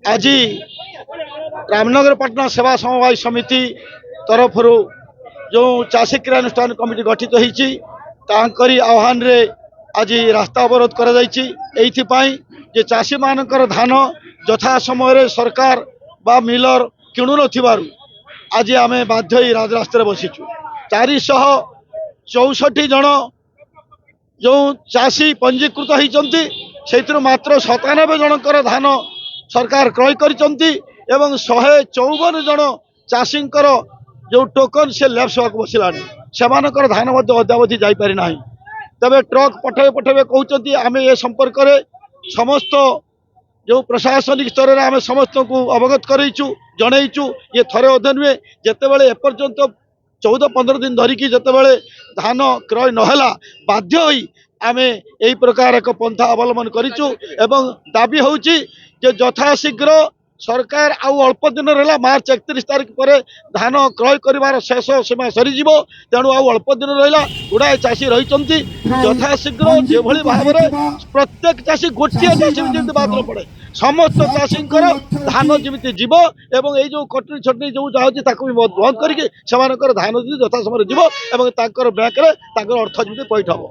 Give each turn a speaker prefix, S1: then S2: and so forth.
S1: आज रामनगर पटना सेवा समवाय समिति तरफ जो चाषी क्रियानुष्ठान कमिटी गठित होती आह्वान रे आज रास्ता अवरोध कर चाषी मानकर धान यथा समय सरकार बा मिलर किणु न आज आम बाध्य राजरास्ता बसीचु 464 जन जो चाषी पंजीकृत होती मात्र 97 जनकर धान सरकार क्रय करिसंती एवं 154 जन चाषी जो टोकन से लैप्स होगा बसलानी से धान अद्यावधि जापारी ना तबे ट्रक पठे पठे कहते आम ए संपर्क में समस्त जो प्रशासनिक स्तर में आम समस्त को अवगत करइचु जनइचु ये थरे अधे नुहे जितेबाला एपर्यंत 14-15 दिन धरिकी जितेबाला धान क्रय नहला बाध्य होई आमे यही प्रकार एक पंथा अवलंबन करिचु एवं दाबी होउची जे यथाशीघ्र सरकार आउ अल्प दिन रहा मार्च 31 तारीख पर धान क्रय कर शेष सीमा सरीज तेणु आउ अल्प दिन रहा गुड़ाए चाषी रही यथाशीघ्र जो भाव में प्रत्येक चाषी गोटे चाषी बाद न पड़े समस्त चाषी धान जमी जीव एवं ये जो कटनी छटनी जो जाऊँगी भी बंद करके धान यथा समय जीव बैंक में अर्थ जमी पैठ हम।